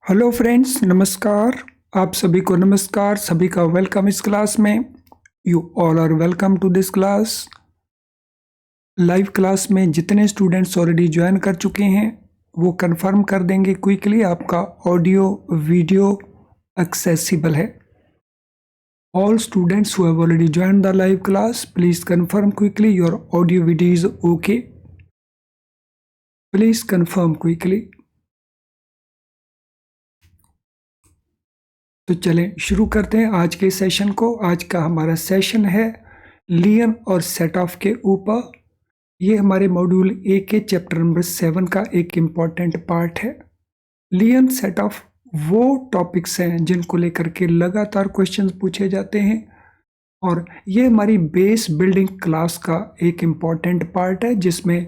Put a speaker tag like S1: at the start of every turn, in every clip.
S1: Hello friends, नमस्कार। आप सभी को नमस्कार, सभी का वेलकम इस क्लास में। You all are welcome to this class. Live class में जितने स्टूडेंट्स ऑलरेडी ज्वाइन कर चुके हैं वो कंफर्म कर देंगे क्विकली आपका ऑडियो वीडियो एक्सेसिबल है। All students who have already join the live class, please confirm quickly your audio video is okay. Please confirm quickly. तो चलें शुरू करते हैं आज के सेशन को। आज का हमारा सेशन है लियन और सेट ऑफ के ऊपर। ये हमारे मॉड्यूल ए के चैप्टर नंबर 7 का एक इम्पॉर्टेंट पार्ट है। लियन सेट ऑफ वो टॉपिक्स हैं जिनको लेकर के लगातार क्वेश्चंस पूछे जाते हैं और ये हमारी बेस बिल्डिंग क्लास का एक इम्पॉर्टेंट पार्ट है जिसमें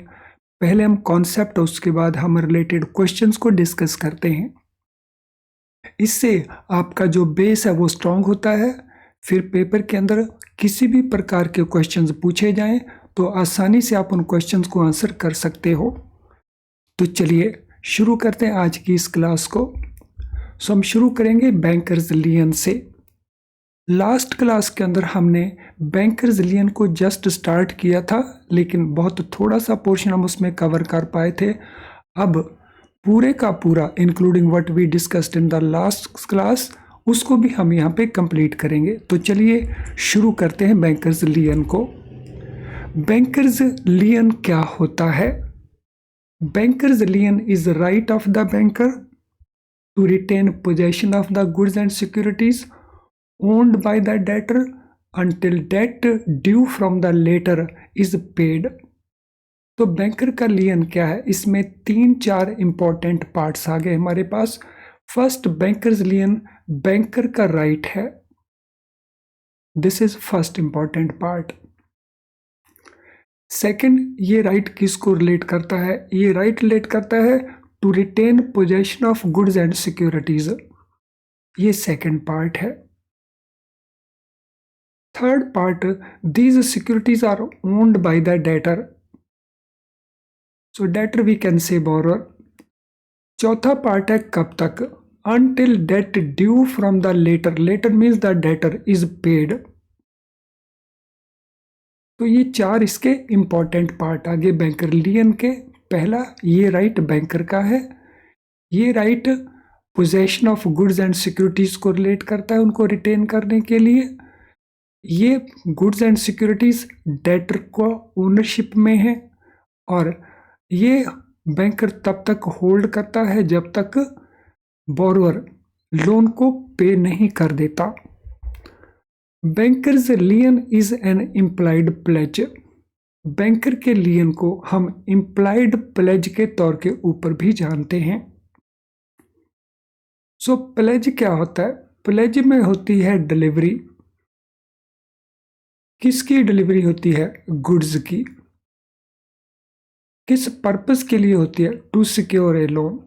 S1: पहले हम कॉन्सेप्ट और उसके बाद हम रिलेटेड क्वेश्चंस को डिस्कस करते हैं। इससे आपका जो बेस है वो स्ट्रांग होता है। फिर पेपर के अंदर किसी भी प्रकार के क्वेश्चंस पूछे जाएं तो आसानी से आप उन क्वेश्चंस को आंसर कर सकते हो। तो चलिए शुरू करते हैं आज की इस क्लास को। हम शुरू करेंगे बैंकर्स लियन से। लास्ट क्लास के अंदर हमने बैंकर्स लियन को जस्ट स्टार्ट किया था, लेकिन बहुत थोड़ा सा पोर्शन हम उसमें कवर कर पाए थे। अब पूरे का पूरा including what we discussed in the last class उसको भी हम यहाँ पे कंप्लीट करेंगे। तो चलिए शुरू करते हैं बैंकर्स लियन को। बैंकर्स लियन क्या होता है? Banker's lien is right of the banker to retain possession of the goods and securities owned by the debtor until debt due from the later is paid। तो बैंकर का लियन क्या है? इसमें 3-4 important parts आ गए हमारे पास। First, bankers lien banker का राइट है। This is first important part. Second, ये राइट किसको रिलेट करता है? ये राइट रिलेट करता है to retain possession of goods and securities. ये सेकंड पार्ट है। Third part, these securities are owned by the debtor, so debtor we can say borrower. चौथा पार्ट है कब तक? until debt due from the later means the debtor is paid। तो ये 4 इसके important part आगे banker लियन के। पहला, ये राइट बैंकर का है। ये right possession of goods and securities को रिलेट करता है, उनको रिटेन करने के लिए। ये गुड्स एंड सिक्योरिटीज डेटर को ओनरशिप में है और ये बैंकर तब तक होल्ड करता है जब तक बोरोअर लोन को पे नहीं कर देता। Banker's lien is an implied pledge. Banker के लियन को हम इम्प्लाइड प्लेज के तौर के ऊपर भी जानते हैं। सो प्लेज क्या होता है? प्लेज में होती है डिलीवरी। किसकी डिलीवरी होती है? गुड्स की। किस पर्पस के लिए होती है? To secure a loan.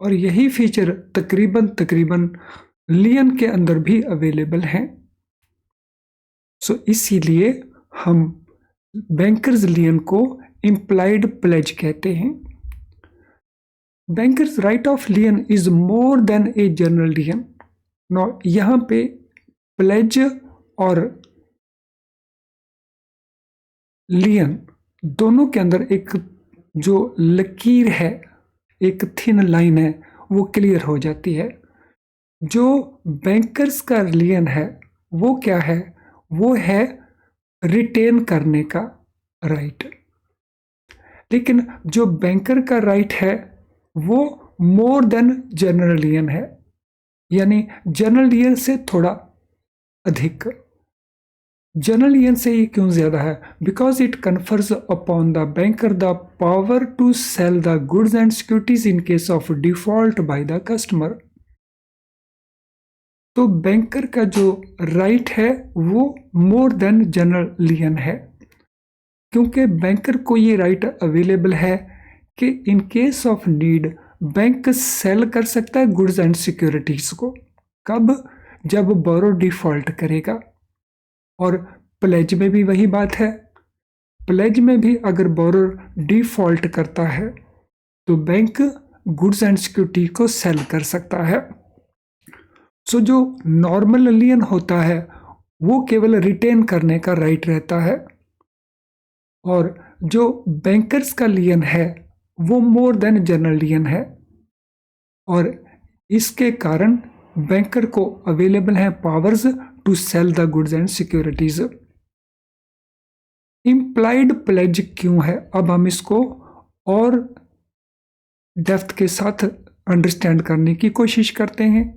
S1: और यही फीचर तकरीबन लियन के अंदर भी अवेलेबल है। सो इसीलिए हम बैंकर्स लियन को इम्प्लाइड प्लेज कहते हैं। Banker's right of lien is more than a general lien. No, यहां पे प्लेज और लियन दोनों के अंदर एक जो लकीर है, एक थिन लाइन है, वो क्लियर हो जाती है। जो बैंकर्स का लियन है वो क्या है? वो है रिटेन करने का राइट। लेकिन जो बैंकर का राइट है वो मोर देन जनरल लियन है, यानी जनरल लियन से थोड़ा अधिक। जनरल लियन से ये क्यों ज्यादा है? Because it confers upon the banker the power to sell the goods and securities in case of default by the customer. तो बैंकर का जो राइट है वो मोर देन जनरल लियन है, क्योंकि बैंकर को ये राइट अवेलेबल है कि in case of need bank sell कर सकता है गुड्स एंड सिक्योरिटीज को। कब? जब बोरो डिफॉल्ट करेगा। और प्लेज में भी वही बात है। प्लेज में भी अगर बोरो डिफॉल्ट करता है तो बैंक गुड्स एंड सिक्योरिटी को सेल कर सकता है। सो जो नॉर्मल लियन होता है वो केवल रिटेन करने का राइट रहता है, और जो बैंकर्स का लियन है वो मोर देन जनरल लियन है, और इसके कारण बैंकर को अवेलेबल है powers to sell the goods and securities. Implied pledge क्यों है, अब हम इसको और डेप्थ के साथ अंडरस्टैंड करने की कोशिश करते हैं।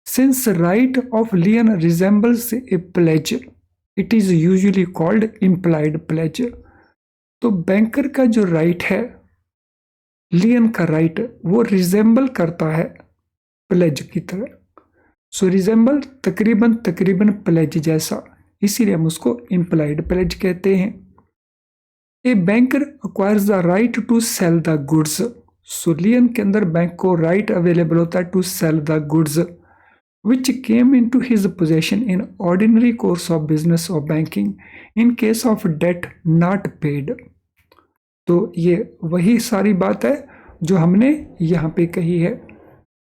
S1: Since right of lien resembles a pledge, it is usually called implied pledge. तो बैंकर का जो राइट है, लियन का राइट, वो रिजेंबल करता है प्लेज की तरह। सो रिजेंबल तकरीबन प्लेज जैसा, इसीलिए हम उसको इम्प्लाइड प्लेज कहते हैं। A banker acquires the right to sell the goods. So lien के अंदर बैंक को राइट अवेलेबल होता है to sell the goods which came into his possession in ordinary course of business or banking in case of debt not paid। तो ये वही सारी बात है जो हमने यहाँ पे कही है।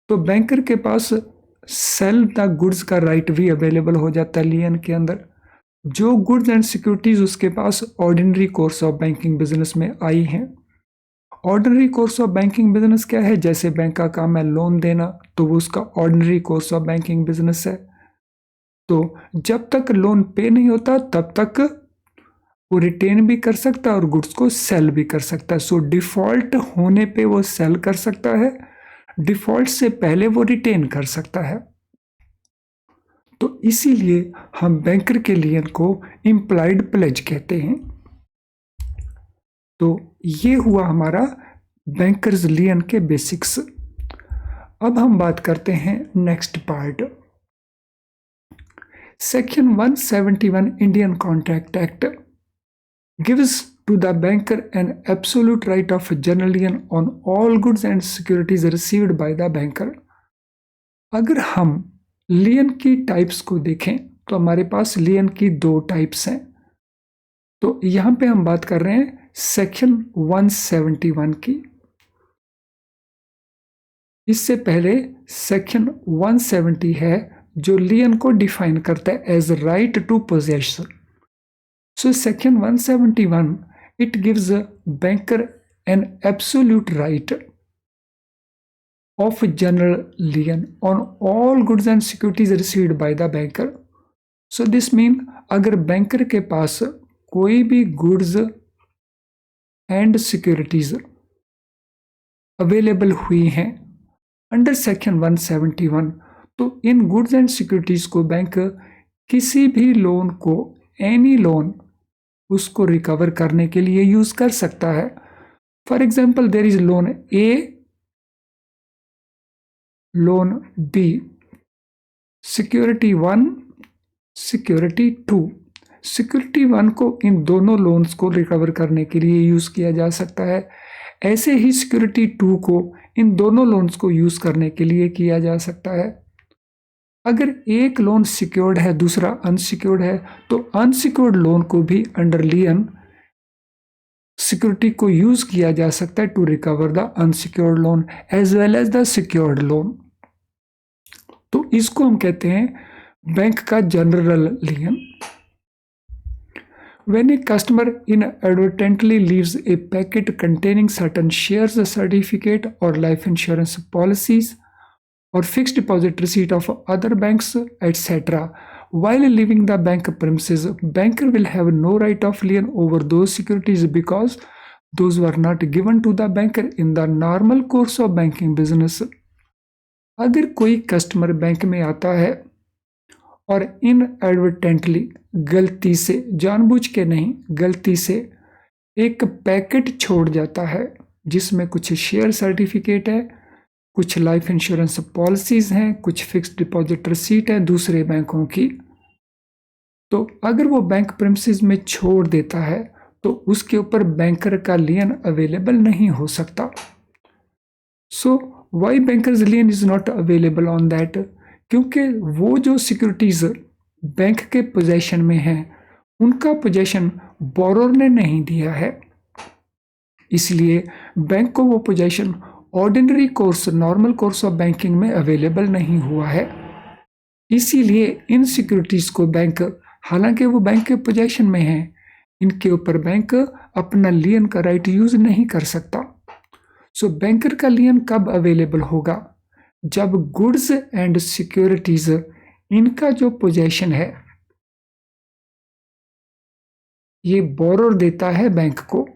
S1: तो बैंकर के पास सेल द गुड्स का राइट भी अवेलेबल हो जाता है लियन के अंदर। जो गुड्स एंड सिक्योरिटीज उसके पास ordinary course of banking business में आई हैं। Ordinary course of banking business क्या है, जैसे बैंक का काम है लोन देना, तो वो उसका ordinary course of banking business है। तो जब तक लोन पे नहीं होता तब तक वो रिटेन भी कर सकता है और गुड्स को सेल भी कर सकता है। सो डिफॉल्ट होने पे वो सेल कर सकता है, डिफॉल्ट से पहले वो रिटेन कर सकता है। तो इसीलिए हम बैंकर के लियन को इम्प्लाइड प्लेज कहते हैं। तो ये हुआ हमारा बैंकर्स लियन के बेसिक्स। अब हम बात करते हैं next part. Section 171 Indian contract act gives to the banker an absolute right of general lien on all goods and securities received by the banker. अगर हम लियन की टाइप्स को देखें तो हमारे पास लियन की दो टाइप्स हैं। तो यहां पे हम बात कर रहे हैं सेक्शन 171 की। इससे पहले सेक्शन 170 है जो लियन को डिफाइन करता है as right to possess. So section 171 it gives banker an absolute right of general lien on all goods and securities received by the banker. So this mean अगर बैंकर के पास कोई भी गुड्स एंड सिक्योरिटीज अवेलेबल हुई हैं under section 171, तो इन goods and securities को bank किसी भी लोन को, एनी लोन, उसको रिकवर करने के लिए यूज कर सकता है। For example there is loan A, loan B, security 1, security 2। Security 1 को इन दोनों लोन्स को रिकवर करने के लिए यूज किया जा सकता है। ऐसे ही सिक्योरिटी 2 को इन दोनों लोन्स को यूज करने के लिए किया जा सकता है। अगर एक लोन सिक्योर्ड है दूसरा अनसिक्योर्ड है, तो अनसिक्योर्ड लोन को भी अंडर लियन सिक्योरिटी को यूज किया जा सकता है to recover the unsecured loan as well as the secured loan. तो इसको हम कहते हैं बैंक का general lien. When a customer inadvertently leaves a packet containing certain shares, certificate or life insurance policies or fixed deposit receipt of other banks, etc. while leaving the bank premises, banker will have no right of lien over those securities because those were not given to the banker in the normal course of banking business। अगर कोई customer bank में आता है और inadvertently, गलती से, जानबूझ के नहीं, गलती से एक पैकेट छोड़ जाता है जिसमें कुछ शेयर सर्टिफिकेट है, कुछ लाइफ इंश्योरेंस पॉलिसीज हैं, कुछ फिक्स्ड डिपॉजिट रिसीट है दूसरे बैंकों की, तो अगर वो बैंक प्रेमिसेस में छोड़ देता है तो उसके ऊपर बैंकर का लियन अवेलेबल नहीं हो सकता। So why banker's lien is not available on that, क्योंकि वो जो सिक्योरिटीज बैंक के पोजेशन में हैं उनका पोजेशन बोरोर ने नहीं दिया है, इसलिए बैंक को वो possession ordinary course, normal course of banking में अवेलेबल नहीं हुआ है। इसीलिए इन सिक्योरिटीज को बैंक, हालांकि वो बैंक के पोजेशन में है, इनके ऊपर बैंक अपना लियन का राइट यूज नहीं कर सकता। सो बैंकर का लियन कब अवेलेबल होगा? जब गुड्स एंड सिक्योरिटीज, इनका जो पोजेशन है, ये बोरोर देता है बैंक को,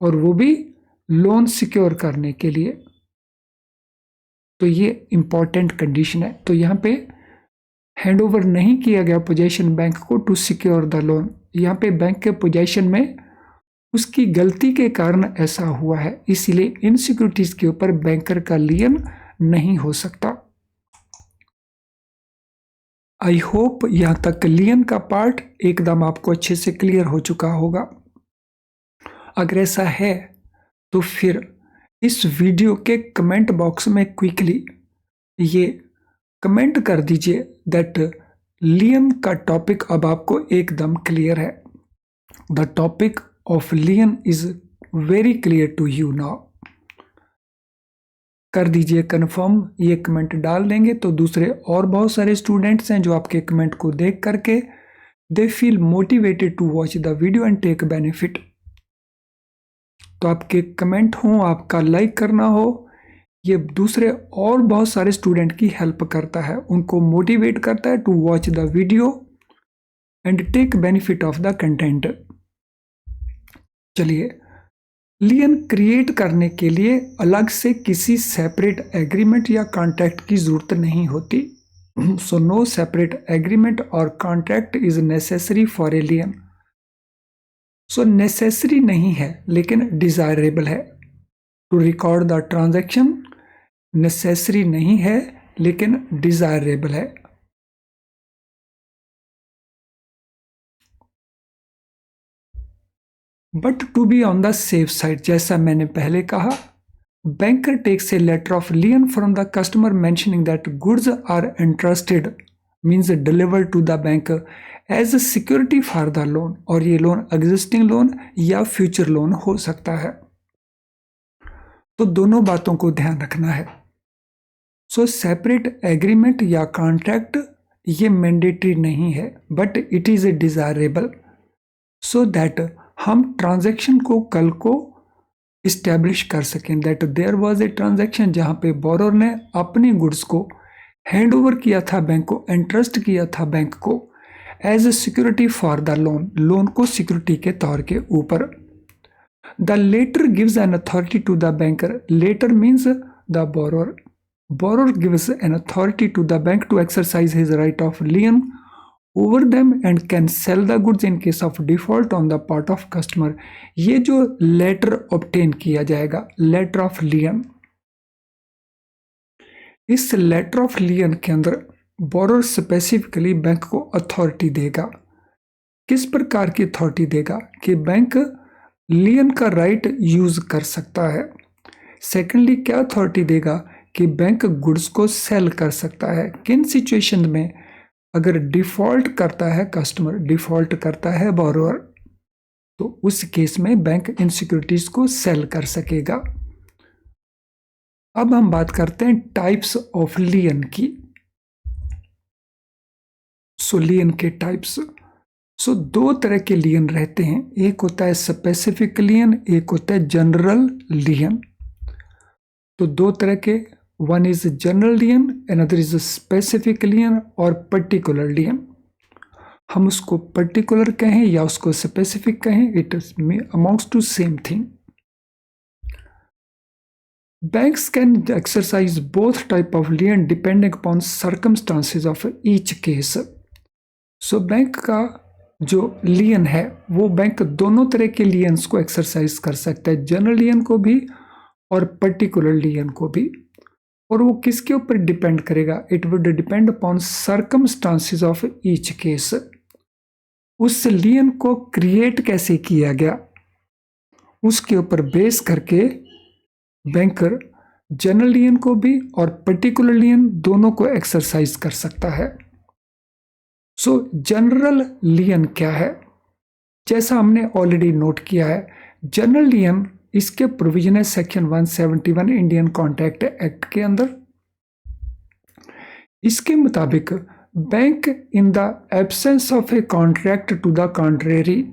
S1: और वो भी लोन सिक्योर करने के लिए। तो ये इंपॉर्टेंट कंडीशन है। तो यहाँ पे हैंड ओवर नहीं किया गया पोजेशन बैंक को टू सिक्योर द लोन। यहाँ पे बैंक के पोजेशन में उसकी गलती के कारण ऐसा हुआ है, इसीलिए इन सिक्योरिटीज के ऊपर बैंकर का लियन नहीं हो सकता। आई होप यहां तक लियन का पार्ट एकदम आपको अच्छे से क्लियर हो चुका होगा। अगर ऐसा है तो फिर इस वीडियो के कमेंट बॉक्स में क्विकली ये कमेंट कर दीजिए दैट लियन का टॉपिक अब आपको एकदम क्लियर है। The topic of lien is very clear to you now. कर दीजिए कंफर्म, ये कमेंट डाल देंगे तो दूसरे और बहुत सारे स्टूडेंट्स हैं जो आपके कमेंट को देख करके they feel motivated to watch the video and take benefit. तो आपके कमेंट हो, आपका लाइक करना हो, ये दूसरे और बहुत सारे स्टूडेंट की हेल्प करता है, उनको मोटिवेट करता है to watch the video and take benefit of the content. चलिए, लियन क्रिएट करने के लिए अलग से किसी सेपरेट एग्रीमेंट या कॉन्ट्रैक्ट की जरूरत नहीं होती। सो नो सेपरेट एग्रीमेंट और contract is necessary for a lien. So necessary नहीं है लेकिन डिजायरेबल है। To record the transaction necessary नहीं है लेकिन डिजायरेबल है। But to be on the safe side, जैसा मैंने पहले कहा, banker takes a letter of lien from the customer mentioning that goods are entrusted means deliver to the bank as security for the loan. और ये loan existing loan या future loan हो सकता है। तो दोनों बातों को ध्यान रखना है। सो सेपरेट एग्रीमेंट या कॉन्ट्रैक्ट ये मैंडेटरी नहीं है, but it is a desirable so that हम ट्रांजैक्शन को कल को इस्टेब्लिश कर सकें that there was a transaction जहां पे बोरोर ने अपनी गुड्स को हैंड ओवर किया था बैंक को, एंट्रस्ट किया था बैंक को as a security for the loan, loan को सिक्योरिटी के तौर के ऊपर। The letter gives an authority to the banker, letter means the borrower, borrower gives an authority to the bank to exercise his right of lien over them and can sell the goods in case of default on the part of customer। ये जो letter obtain किया जाएगा, letter of लियन, इस letter of लियन के अंदर borrower specifically bank को authority देगा। किस प्रकार की अथॉरिटी देगा? कि बैंक लियन का राइट यूज कर सकता है। सेकेंडली क्या अथॉरिटी देगा? कि बैंक गुड्स को सेल कर सकता है। किन सिचुएशन में? अगर डिफॉल्ट करता है कस्टमर, डिफॉल्ट करता है बोरोअर, तो उस केस में बैंक इन सिक्योरिटीज को सेल कर सकेगा। अब हम बात करते हैं टाइप्स ऑफ लियन की। सो लियन के टाइप्स, सो दो तरह के लियन रहते हैं, एक होता है स्पेसिफिक लियन, एक होता है जनरल लियन। तो दो तरह के, one is general lien, another is specific lien और particular lien। हम उसको particular कहें या उसको specific कहें, it amounts to same thing। Banks can exercise both type of lien depending upon circumstances of each case। So bank का जो lien है वो बैंक दोनों तरह के liens को exercise कर सकता है, general lien को भी और particular lien को भी। और वो किसके ऊपर डिपेंड करेगा? It would depend upon circumstances of each case. उस लियन को क्रिएट कैसे किया गया उसके ऊपर बेस करके बैंकर जनरल लियन को भी और पर्टिकुलर लियन दोनों को एक्सरसाइज कर सकता है। सो जनरल लियन क्या है? जैसा हमने ऑलरेडी नोट किया है, जनरल लियन इसके प्रोविजन है सेक्शन 171 इंडियन कॉन्ट्रैक्ट एक्ट के अंदर। इसके मुताबिक bank in the absence of a contract to the contrary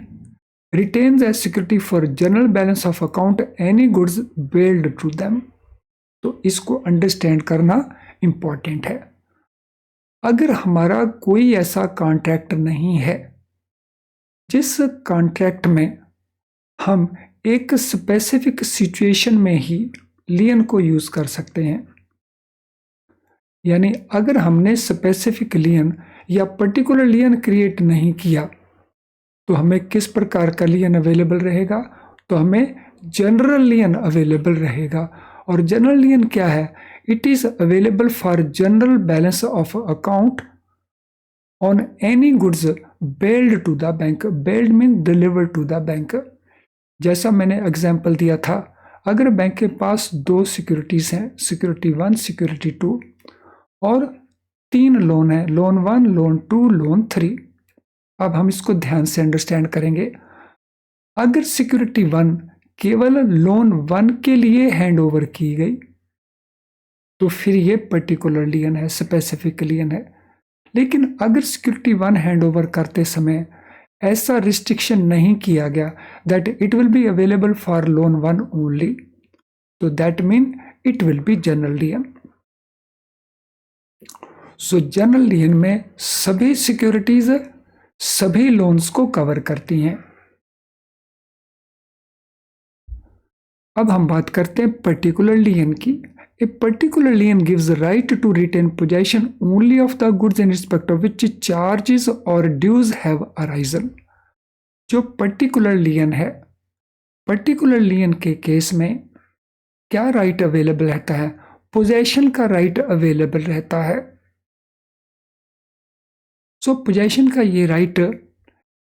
S1: retains as security for general balance of account any goods billed to them। तो इसको अंडरस्टैंड करना इंपॉर्टेंट है। अगर हमारा कोई ऐसा कॉन्ट्रैक्ट नहीं है जिस कॉन्ट्रैक्ट में हम एक स्पेसिफिक सिचुएशन में ही लियन को यूज कर सकते हैं, यानी अगर हमने स्पेसिफिक लियन या पर्टिकुलर लियन क्रिएट नहीं किया तो हमें किस प्रकार का लियन अवेलेबल रहेगा? तो हमें जनरल लियन अवेलेबल रहेगा। और जनरल लियन क्या है? It is available for general balance of account on any goods bailed to the bank. Bailed mean delivered to the bank. जैसा मैंने एग्जांपल दिया था, अगर बैंक के पास 2 सिक्योरिटीज हैं, सिक्योरिटी 1, सिक्योरिटी 2, और 3 लोन है, लोन 1, लोन 2, लोन 3। अब हम इसको ध्यान से अंडरस्टैंड करेंगे। अगर सिक्योरिटी 1 केवल लोन 1 के लिए हैंड ओवर की गई तो फिर ये पर्टिकुलर लियन है, स्पेसिफिक लियन है। लेकिन अगर सिक्योरिटी 1 हैंड ओवर करते समय ऐसा रिस्ट्रिक्शन नहीं किया गया that it will be available for loan 1 only, तो that mean it will be general lien. So general lien में सभी सिक्योरिटीज सभी लोन्स को कवर करती हैं। अब हम बात करते हैं पर्टिकुलर लियन की। A particular lien gives right to retain possession only of the goods in respect of which charges और ड्यूज हैव अराइजन। जो पर्टिकुलर लियन है, पर्टिकुलर लियन के केस में क्या राइट अवेलेबल रहता है? पोजेशन का राइट अवेलेबल रहता है। सो पोजेशन का ये राइट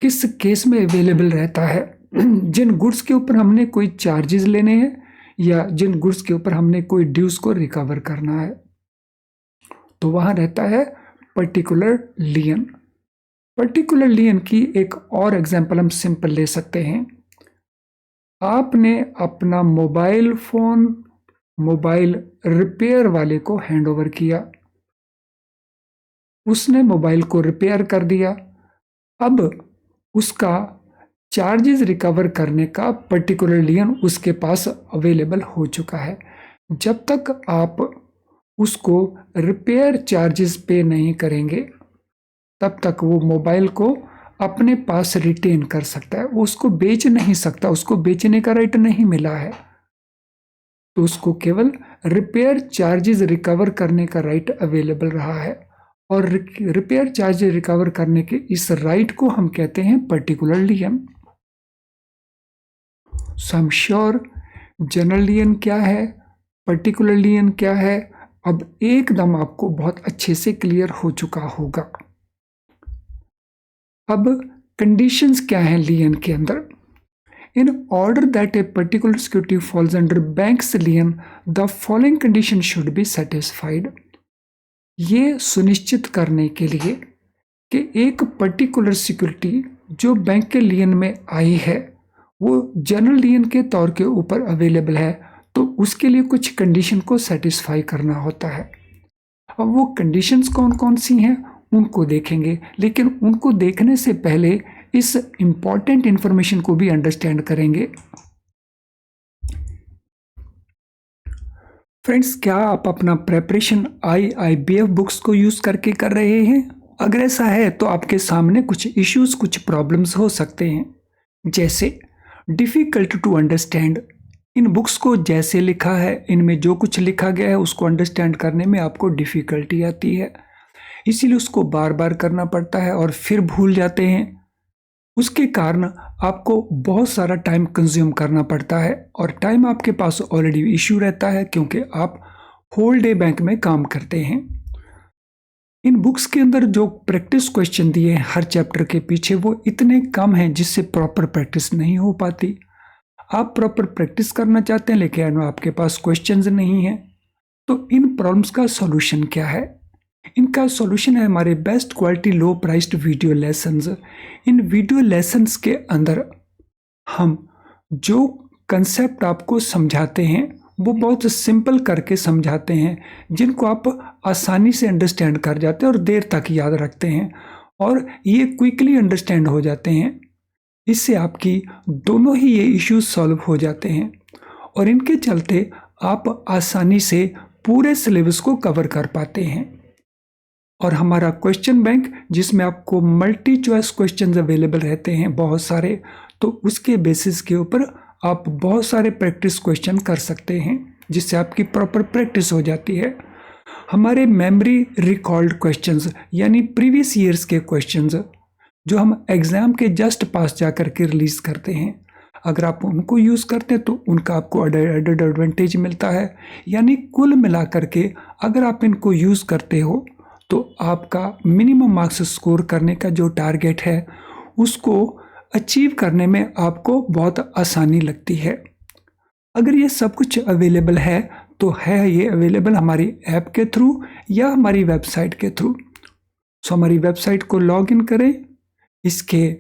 S1: किस केस में अवेलेबल रहता है? जिन गुड्स के ऊपर हमने कोई चार्जेस लेने हैं या जिन गुड्स के ऊपर हमने कोई ड्यूज को रिकवर करना है, तो वहां रहता है पर्टिकुलर लियन। पर्टिकुलर लियन की एक और एग्जांपल हम सिंपल ले सकते हैं। आपने अपना मोबाइल फोन मोबाइल रिपेयर वाले को हैंड ओवर किया, उसने मोबाइल को रिपेयर कर दिया। अब उसका चार्जेस रिकवर करने का पर्टिकुलर लियन उसके पास अवेलेबल हो चुका है। जब तक आप उसको रिपेयर चार्जेस पे नहीं करेंगे तब तक वो मोबाइल को अपने पास रिटेन कर सकता है, वो उसको बेच नहीं सकता, उसको बेचने का राइट नहीं मिला है, तो उसको केवल रिपेयर चार्जेस रिकवर करने का राइट अवेलेबल रहा है। और रिपेयर चार्जेस रिकवर करने के इस राइट को हम कहते हैं particular lien. So I am sure general lien क्या है, पर्टिकुलर लियन क्या है, अब एकदम आपको बहुत अच्छे से क्लियर हो चुका होगा। अब कंडीशंस क्या हैं लियन के अंदर? In order that a particular security falls under bank's lien the following condition should be satisfied. ये सुनिश्चित करने के लिए कि एक पर्टिकुलर सिक्योरिटी जो बैंक के लियन में आई है वो जनरल लियन के तौर के ऊपर अवेलेबल है, तो उसके लिए कुछ कंडीशन को सेटिस्फाई करना होता है। अब वो कंडीशंस कौन कौन सी हैं उनको देखेंगे, लेकिन उनको देखने से पहले इस इंपॉर्टेंट इंफॉर्मेशन को भी अंडरस्टैंड करेंगे। फ्रेंड्स, क्या आप अपना प्रेपरेशन IIBF बुक्स को यूज करके कर रहे हैं? अगर ऐसा है तो आपके सामने कुछ इश्यूज, कुछ प्रॉब्लम्स हो सकते हैं, जैसे डिफिकल्ट टू अंडरस्टैंड। इन बुक्स को जैसे लिखा है, इनमें जो कुछ लिखा गया है उसको अंडरस्टैंड करने में आपको डिफिकल्टी आती है, इसीलिए उसको बार बार करना पड़ता है और फिर भूल जाते हैं। उसके कारण आपको बहुत सारा टाइम कंज्यूम करना पड़ता है और टाइम आपके पास ऑलरेडी इश्यू रहता है क्योंकि आप होल डे बैंक में काम करते हैं। इन बुक्स के अंदर जो प्रैक्टिस क्वेश्चन दिए हैं हर चैप्टर के पीछे, वो इतने कम हैं जिससे प्रॉपर प्रैक्टिस नहीं हो पाती। आप प्रॉपर प्रैक्टिस करना चाहते हैं लेकिन आपके पास क्वेश्चंस नहीं हैं, तो इन प्रॉब्लम्स का सॉल्यूशन क्या है? इनका सॉल्यूशन है हमारे best quality low priced video lessons. इन वीडियो लेसन्स के अंदर हम जो कंसेप्ट आपको समझाते हैं वो बहुत सिंपल करके समझाते हैं, जिनको आप आसानी से अंडरस्टैंड कर जाते हैं और देर तक याद रखते हैं, और ये क्विकली अंडरस्टैंड हो जाते हैं। इससे आपकी दोनों ही ये इश्यूज सॉल्व हो जाते हैं और इनके चलते आप आसानी से पूरे सिलेबस को कवर कर पाते हैं। और हमारा क्वेश्चन बैंक, जिसमें आपको मल्टी चॉइस क्वेश्चंस अवेलेबल रहते हैं बहुत सारे, तो उसके बेसिस के ऊपर आप बहुत सारे प्रैक्टिस क्वेश्चन कर सकते हैं, जिससे आपकी प्रॉपर प्रैक्टिस हो जाती है। हमारे मेमोरी रिकॉल्ड क्वेश्चंस यानी प्रीवियस ईयर्स के क्वेश्चंस जो हम एग्जाम के जस्ट पास जा करके रिलीज करते हैं, अगर आप उनको यूज़ करते हैं तो उनका आपको एडेड एडवांटेज मिलता है। यानी कुल मिला करके अगर आप इनको यूज़ करते हो तो आपका मिनिमम मार्क्स स्कोर करने का जो टारगेट है उसको अचीव करने में आपको बहुत आसानी लगती है। अगर ये सब कुछ अवेलेबल है तो है ये अवेलेबल हमारी ऐप के थ्रू या हमारी वेबसाइट के थ्रू। सो हमारी वेबसाइट को लॉग इन करें, इसके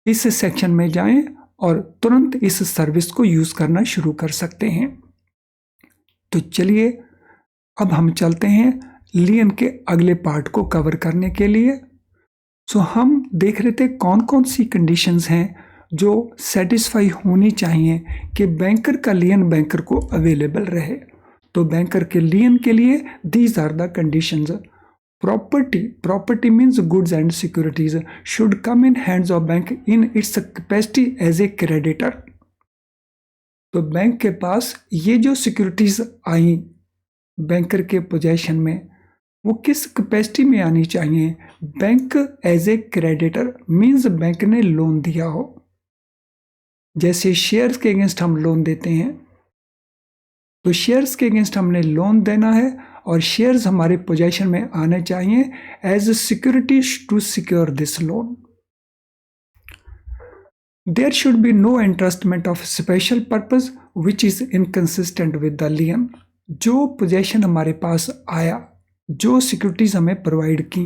S1: इस सेक्शन में जाएं और तुरंत इस सर्विस को यूज़ करना शुरू कर सकते हैं। तो चलिए अब हम चलते हैं लियन के अगले पार्ट को कवर करने के लिए। सो हम देख रहे थे कौन कौन सी कंडीशंस हैं जो सेटिस्फाई होनी चाहिए कि बैंकर का लियन बैंकर को अवेलेबल रहे। तो बैंकर के लियन के लिए these are the conditions. Property means goods and securities should come in hands of bank in its capacity as a creditor. तो बैंक के पास ये जो सिक्योरिटीज आई बैंकर के पोजेशन में, वो किस कैपेसिटी में आनी चाहिए? Bank as a creditor means bank ने लोन दिया हो। जैसे शेयर्स के अगेंस्ट हम लोन देते हैं, तो शेयर्स के अगेंस्ट हमने लोन देना है और शेयर्स हमारे पोजेशन में आने चाहिए as securities to secure this loan. There should be no entrustment of special purpose which is inconsistent with the lien. जो पोजेशन हमारे पास आया, जो सिक्योरिटीज हमें प्रोवाइड की,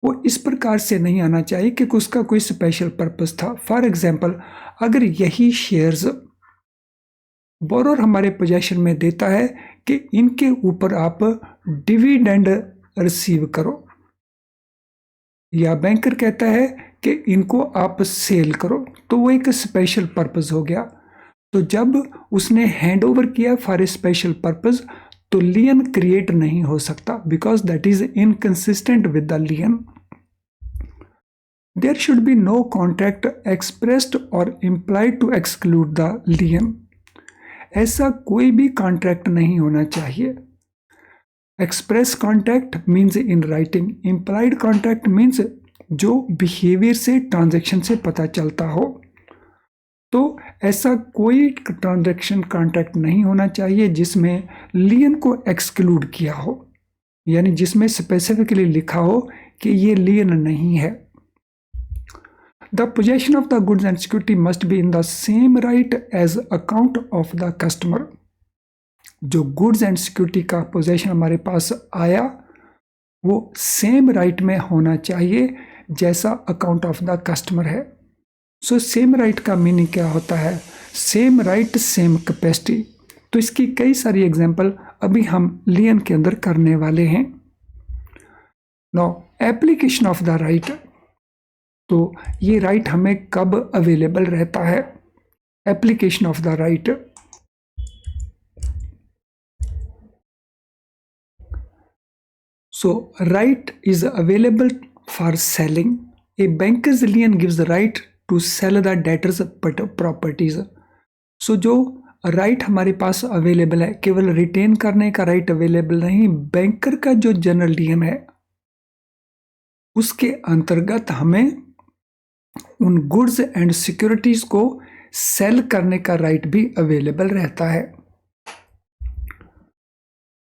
S1: वो इस प्रकार से नहीं आना चाहिए कि उसका कोई स्पेशल पर्पस था। फॉर एग्जाम्पल, अगर यही शेयर्स बोरोर हमारे पोजेशन में देता है कि इनके ऊपर आप डिविडेंड रिसीव करो, या बैंकर कहता है कि इनको आप सेल करो, तो वो एक स्पेशल पर्पस हो गया। तो जब उसने हैंड ओवर किया फॉर ए स्पेशल पर्पस, तो लियन क्रिएट नहीं हो सकता, because that is inconsistent with the lien. There should be no contract expressed और implied to exclude the lien. ऐसा कोई भी कॉन्ट्रैक्ट नहीं होना चाहिए। Express contract means in writing, implied contract means जो बिहेवियर से, ट्रांजैक्शन से पता चलता हो। तो ऐसा कोई ट्रांजैक्शन कॉन्ट्रैक्ट नहीं होना चाहिए जिसमें लियन को एक्सक्लूड किया हो, यानी जिसमें स्पेसिफिकली लिखा हो कि ये लियन नहीं है। The possession of the goods and security must be in the same right as account of the customer. जो गुड्स एंड सिक्योरिटी का पोजेशन हमारे पास आया वो सेम राइट में होना चाहिए जैसा अकाउंट ऑफ द कस्टमर है। सो सेम राइट का मीनिंग क्या होता है? Same right same capacity. तो इसकी कई सारी एग्जांपल अभी हम लियन के अंदर करने वाले हैं। No application of the right, तो ये राइट हमें कब अवेलेबल रहता है? Application of the right, so right is available for selling. A banker's lien gives the right to sell the debtor's properties. So जो राइट हमारे पास अवेलेबल है, केवल रिटेन करने का राइट अवेलेबल नहीं, बैंकर का जो जनरल लियन है उसके अंतर्गत हमें उन गुड्स एंड सिक्योरिटीज को सेल करने का राइट भी अवेलेबल रहता है।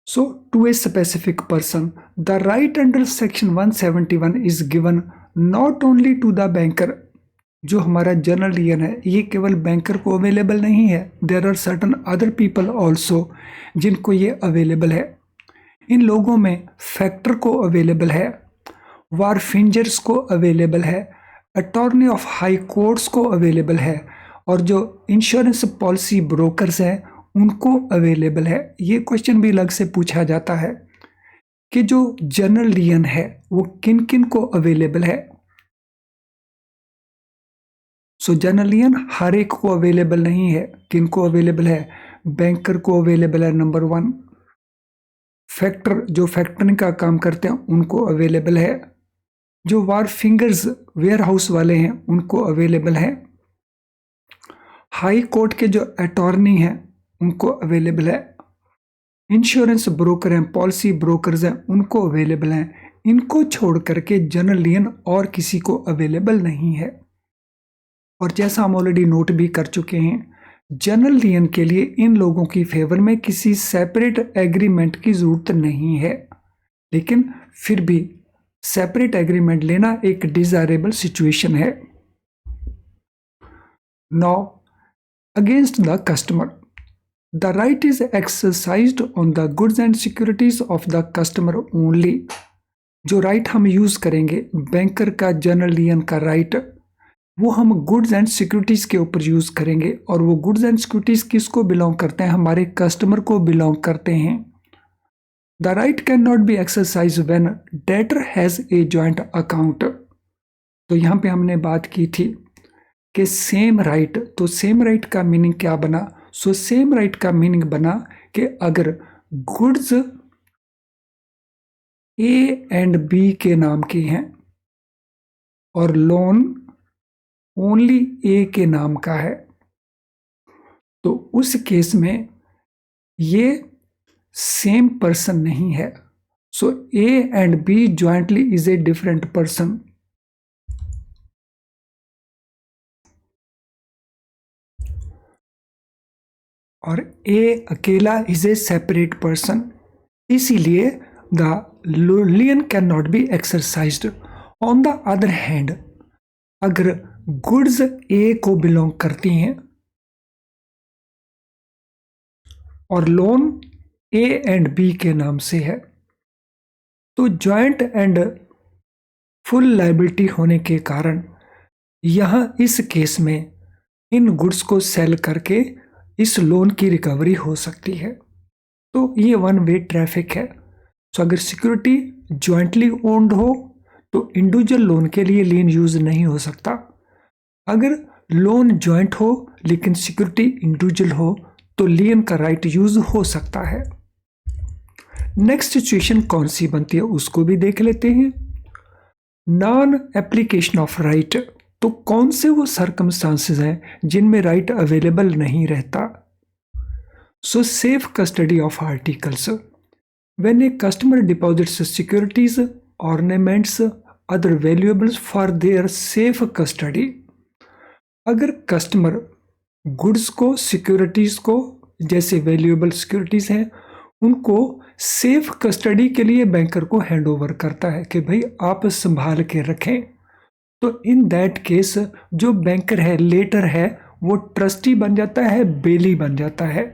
S1: So, to a specific person, the right under section 171 is given not only to the banker. जो हमारा जनरल लियन है ये केवल बैंकर को अवेलेबल नहीं है, there are certain other people also जिनको ये अवेलेबल है। इन लोगों में फैक्टर को अवेलेबल है, वारफिंजर्स को अवेलेबल है, अटॉर्नी ऑफ हाई कोर्ट्स को अवेलेबल है, और जो इंश्योरेंस पॉलिसी ब्रोकर्स हैं उनको अवेलेबल है। ये क्वेश्चन भी अलग से पूछा जाता है कि जो जनरल लियन है वो किन किन को अवेलेबल है। सो जनरल लियन हर एक को अवेलेबल नहीं है। किन को अवेलेबल है? बैंकर को अवेलेबल है, नंबर 1। फैक्टर जो फैक्टरिंग का काम करते हैं उनको अवेलेबल है। जो वार फिंगर्स वेयर हाउस वाले हैं उनको अवेलेबल है। हाई कोर्ट के जो अटॉर्नी हैं उनको अवेलेबल है। इंश्योरेंस ब्रोकर हैं, पॉलिसी ब्रोकर्स हैं, उनको अवेलेबल हैं। इनको छोड़ करके जनरल लियन और किसी को अवेलेबल नहीं है। और जैसा हम ऑलरेडी नोट भी कर चुके हैं, जनरल लियन के लिए इन लोगों की फेवर में किसी सेपरेट एग्रीमेंट की जरूरत नहीं है, लेकिन फिर भी सेपरेट एग्रीमेंट लेना एक डिजायरेबल सिचुएशन है। Now against the customer, the right is exercised on the goods and securities of the customer only। जो राइट हम यूज करेंगे बैंकर का, जनरल लियन का राइट, वो हम गुड्स एंड सिक्योरिटीज के ऊपर यूज करेंगे। और वो गुड्स एंड सिक्योरिटीज किसको बिलोंग करते हैं? हमारे कस्टमर को बिलोंग करते हैं। The right can not be exercise when debtor has a joint account. तो यहाँ पे हमने बात की थी कि सेम राइट, तो सेम राइट का मीनिंग क्या बना? सो सेम राइट का मीनिंग बना कि अगर गुड्स ए एंड बी के नाम के हैं और लोन ओनली ए के नाम का है, तो उस केस में ये सेम पर्सन नहीं है। So A and B jointly is a different person. और ए अकेला इज ए सेपरेट पर्सन, इसीलिए the lien can not be exercised. On the other hand, अगर गुड्स ए को बिलोंग करती हैं और लोन ए एंड बी के नाम से है, तो जॉइंट एंड फुल लायबिलिटी होने के कारण यहां इस केस में इन गुड्स को सेल करके इस लोन की रिकवरी हो सकती है। तो ये वन वे ट्रैफिक है। तो अगर सिक्योरिटी जॉइंटली ओन्ड हो तो इंडिविजुअल लोन के लिए लियन यूज नहीं हो सकता। अगर लोन जॉइंट हो लेकिन सिक्योरिटी इंडिविजुअल हो तो लियन का राइट यूज हो सकता है। नेक्स्ट सिचुएशन कौन सी बनती है उसको भी देख लेते हैं। नॉन एप्लीकेशन ऑफ राइट, तो कौन से वो सर्कमस्टांसेस हैं जिनमें राइट अवेलेबल नहीं रहता? सो safe custody of articles, when a customer deposits securities, ornaments, other valuables for their safe custody. अगर कस्टमर गुड्स को, सिक्योरिटीज को, जैसे वैल्यूएबल सिक्योरिटीज हैं, उनको सेफ कस्टडी के लिए बैंकर को हैंड ओवर करता है कि भाई आप संभाल के रखें, तो इन दैट केस जो बैंकर है, लेटर है, वो ट्रस्टी बन जाता है, बेली बन जाता है।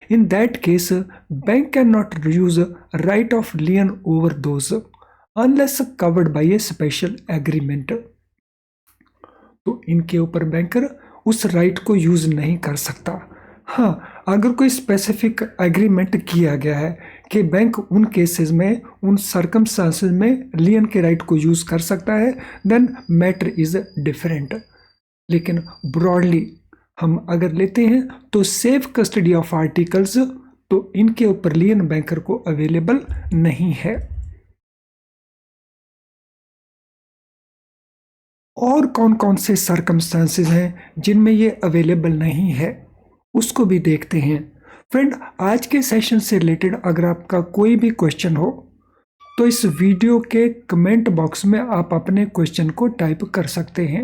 S1: In that case bank can not use right of लियन over those unless covered by A special agreement. तो इनके ऊपर बैंकर उस राइट को यूज नहीं कर सकता। हाँ, अगर कोई स्पेसिफिक एग्रीमेंट किया गया है कि बैंक उन केसेस में, उन सर्कमस्टांसेस में लियन के राइट को यूज कर सकता है, देन मैटर इज डिफरेंट। लेकिन ब्रॉडली हम अगर लेते हैं तो सेफ कस्टडी ऑफ आर्टिकल्स, तो इनके ऊपर लियन बैंकर को अवेलेबल नहीं है। और कौन कौन से सर्कमस्टांसेस हैं जिनमें ये अवेलेबल नहीं है उसको भी देखते हैं। फ्रेंड, आज के सेशन से रिलेटेड अगर आपका कोई भी क्वेश्चन हो तो इस वीडियो के कमेंट बॉक्स में आप अपने क्वेश्चन को टाइप कर सकते हैं।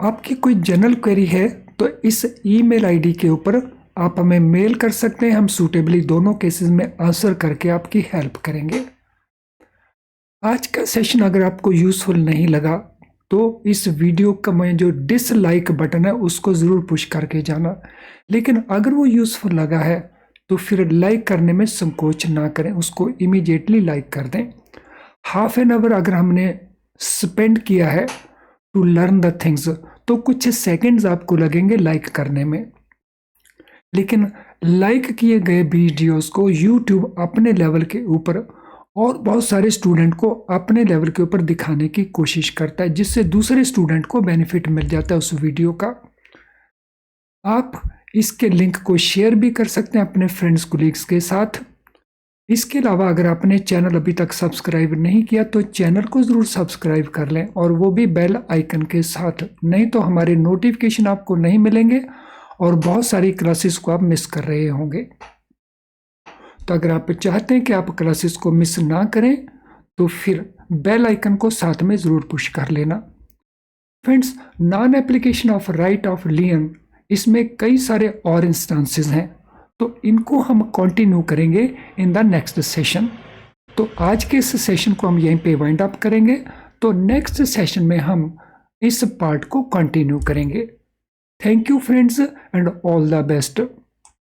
S1: आपकी कोई जनरल क्वेरी है तो इस ईमेल आईडी के ऊपर आप हमें मेल कर सकते हैं। हम सूटेबली दोनों केसेस में आंसर करके आपकी हेल्प करेंगे। आज का सेशन अगर आपको यूजफुल नहीं लगा तो इस वीडियो का मैं जो डिसलाइक बटन है उसको ज़रूर पुश करके जाना। लेकिन अगर वो यूजफुल लगा है तो फिर लाइक करने में संकोच ना करें, उसको इमीडिएटली लाइक कर दें। हाफ एन आवर अगर हमने स्पेंड किया है टू लर्न द थिंग्स, तो कुछ सेकंड्स आपको लगेंगे लाइक करने में, लेकिन लाइक किए गए वीडियोस को यूट्यूब अपने लेवल के ऊपर और बहुत सारे स्टूडेंट को अपने लेवल के ऊपर दिखाने की कोशिश करता है, जिससे दूसरे स्टूडेंट को बेनिफिट मिल जाता है उस वीडियो का। आप इसके लिंक को शेयर भी कर सकते हैं अपने फ्रेंड्स कोलीग्स के साथ। इसके अलावा अगर आपने चैनल अभी तक सब्सक्राइब नहीं किया तो चैनल को ज़रूर सब्सक्राइब कर लें, और वो भी बेल आइकन के साथ, नहीं तो हमारे नोटिफिकेशन आपको नहीं मिलेंगे और बहुत सारी क्लासेस को आप मिस कर रहे होंगे। तो अगर आप चाहते हैं कि आप क्लासेस को मिस ना करें तो फिर बेल आइकन को साथ में ज़रूर पुश कर लेना। Friends, non application of right of लियन, इसमें कई सारे और इंस्टांसेस हैं, तो इनको हम कंटिन्यू करेंगे इन द नेक्स्ट सेशन। तो आज के इस सेशन को हम यहीं पे वाइंड अप करेंगे, तो नेक्स्ट सेशन में हम इस पार्ट को कंटिन्यू करेंगे। Thank you friends and all the best.